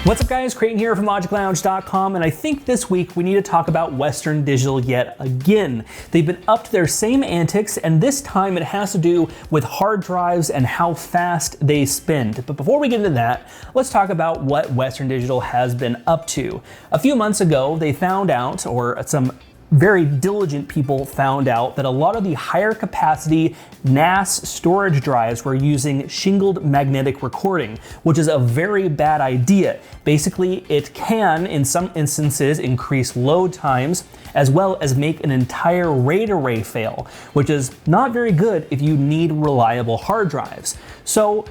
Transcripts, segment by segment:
What's up guys, Creighton here from LogicLounge.com, and I think this week we need to talk about Western Digital yet again. They've been up to their same antics, and this time it has to do with hard drives and how fast they spin. But before we get into that, let's talk about what Western Digital has been up to. A few months ago, they found out, or some very diligent people found out, that a lot of the higher capacity NAS storage drives were using shingled magnetic recording, which is a very bad idea. Basically, it can, in some instances, increase load times, as well as make an entire RAID array fail, which is not very good if you need reliable hard drives. So,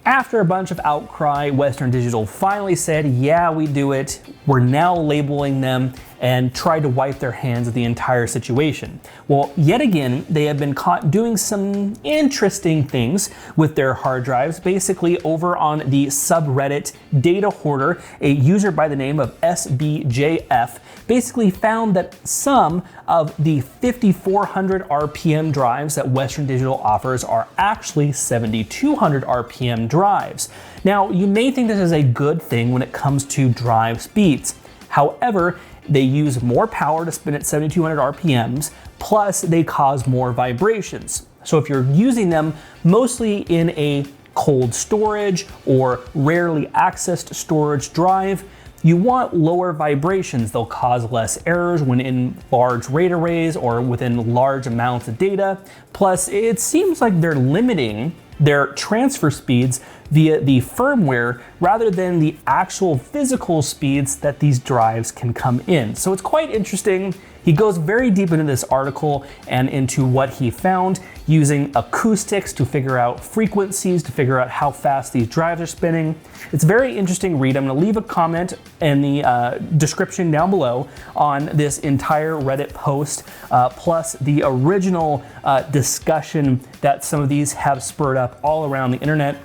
after a bunch of outcry, Western Digital finally said, yeah, we do it. We're now labeling them, and tried to wipe their hands of the entire situation. Well, yet again, they have been caught doing some interesting things with their hard drives. Basically, over on the subreddit Data Hoarder, a user by the name of SBJF basically found that some of the 5400 RPM drives that Western Digital offers are actually 7200 RPM drives. Now, you may think this is a good thing when it comes to drive speeds. However, they use more power to spin at 7200 RPMs, plus they cause more vibrations. So if you're using them mostly in a cold storage or rarely accessed storage drive, you want lower vibrations. They'll cause less errors when in large RAID arrays or within large amounts of data. Plus, it seems like they're limiting their transfer speeds via the firmware rather than the actual physical speeds that these drives can come in. So it's quite interesting. He goes very deep into this article and into what he found using acoustics to figure out frequencies, to figure out how fast these drives are spinning. It's a very interesting read. I'm gonna leave a comment in the description down below on this entire Reddit post, plus the original discussion that some of these have spurred up all around the internet.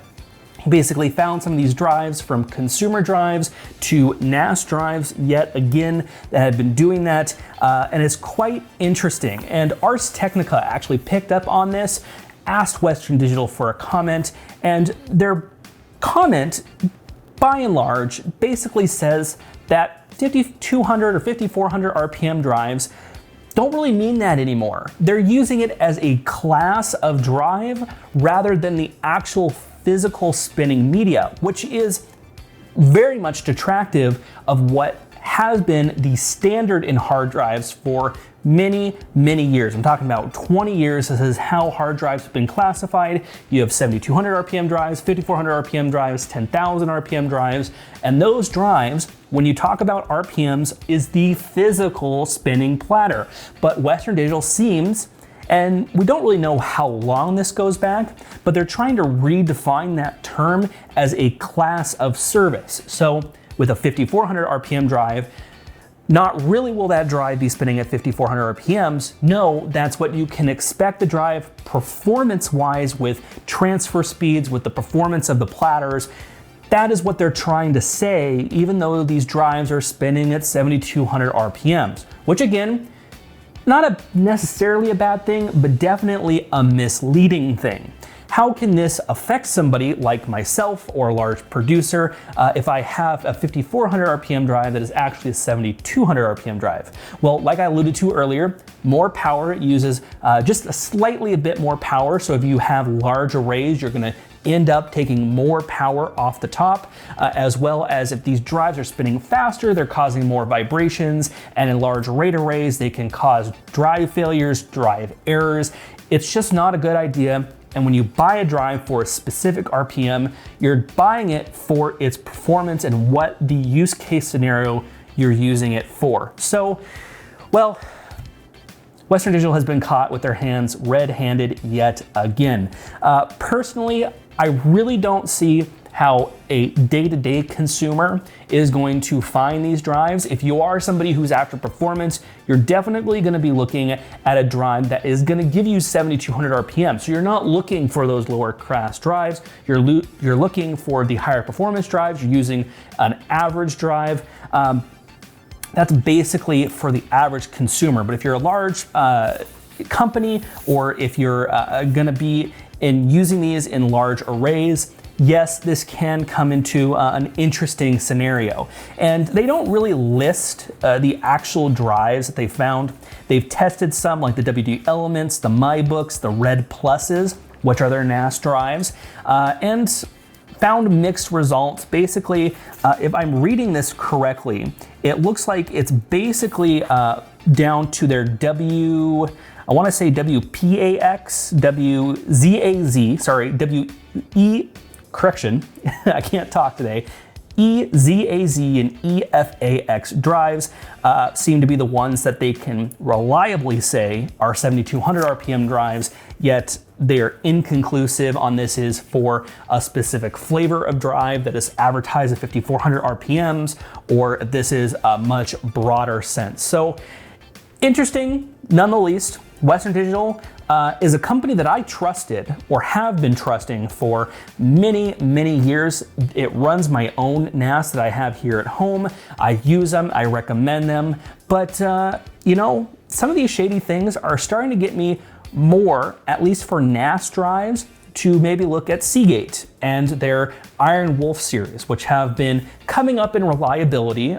Basically found some of these drives from consumer drives to NAS drives yet again that have been doing that, and it's quite interesting. And Ars Technica actually picked up on this, asked Western Digital for a comment, and their comment, by and large, basically says that 5200 or 5400 RPM drives don't really mean that anymore. They're using it as a class of drive rather than the actual physical spinning media, which is very much detractive of what has been the standard in hard drives for many, many years. I'm talking about 20 years. This is how hard drives have been classified. You have 7200 RPM drives, 5400 RPM drives, 10,000 RPM drives, and those drives, when you talk about RPMs, is the physical spinning platter. But Western Digital seems, and we don't really know how long this goes back, but they're trying to redefine that term as a class of service. So with a 5400 RPM drive, not really will that drive be spinning at 5400 RPMs. No, that's what you can expect the drive performance-wise with transfer speeds, with the performance of the platters. That is what they're trying to say, even though these drives are spinning at 7200 RPMs, which again, not necessarily a bad thing, but definitely a misleading thing. How can this affect somebody like myself or a large producer if I have a 5400 RPM drive that is actually a 7200 RPM drive? Well, like I alluded to earlier, more power uses just slightly a bit more power. So if you have large arrays, you're gonna end up taking more power off the top, as well as if these drives are spinning faster, they're causing more vibrations, and in large RAID arrays, they can cause drive failures, drive errors. It's just not a good idea. And when you buy a drive for a specific RPM, you're buying it for its performance and what the use case scenario you're using it for. So, well, Western Digital has been caught with their hands red-handed yet again. Personally, I really don't see how a day-to-day consumer is going to find these drives. If you are somebody who's after performance, you're definitely gonna be looking at a drive that is gonna give you 7200 RPM. So you're not looking for those lower class drives, you're looking for the higher performance drives, you're using an average drive. That's basically for the average consumer. But if you're a large company, or if you're gonna be using these in large arrays, yes, this can come into an interesting scenario. And they don't really list the actual drives that they found. They've tested some like the WD Elements, the MyBooks, the Red Pluses, which are their NAS drives, and found mixed results. Basically, if I'm reading this correctly, it looks like it's basically down to their WPAX, WZAZ, sorry, WE, correction, I can't talk today, EZAZ and EFAX drives seem to be the ones that they can reliably say are 7200 RPM drives, yet they're inconclusive on this is for a specific flavor of drive that is advertised at 5400 RPMs, or this is a much broader sense. So interesting, none the least. Western Digital is a company that I trusted or have been trusting for many, many years. It runs my own NAS that I have here at home. I use them, I recommend them, but you know, some of these shady things are starting to get me more, at least for NAS drives, to maybe look at Seagate and their Iron Wolf series, which have been coming up in reliability.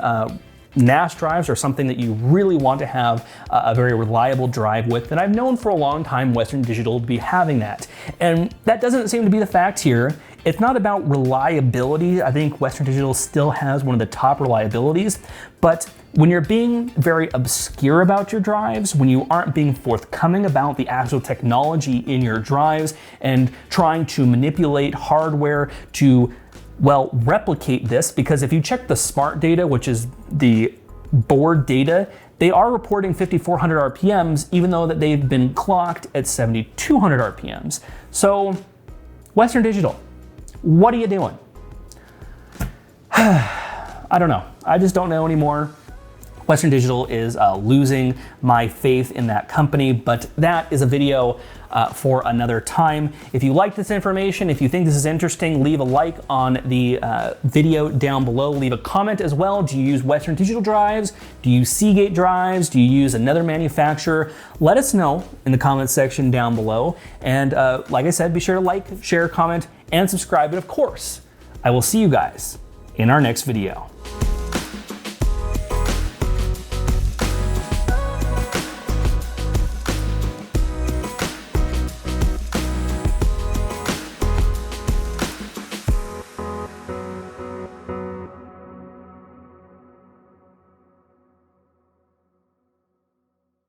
NAS drives are something that you really want to have a very reliable drive with, and I've known for a long time Western Digital to be having that. And that doesn't seem to be the fact here. It's not about reliability. I think Western Digital still has one of the top reliabilities, but when you're being very obscure about your drives, when you aren't being forthcoming about the actual technology in your drives and trying to manipulate hardware to, well, replicate this, because if you check the smart data, which is the board data, they are reporting 5400 RPMs, even though that they've been clocked at 7200 RPMs. So, Western Digital, what are you doing? I don't know. I just don't know anymore. Western Digital is losing my faith in that company, but that is a video for another time. If you like this information, if you think this is interesting, leave a like on the video down below. Leave a comment as well. Do you use Western Digital drives? Do you use Seagate drives? Do you use another manufacturer? Let us know in the comment section down below. And like I said, be sure to like, share, comment, and subscribe. And of course, I will see you guys in our next video.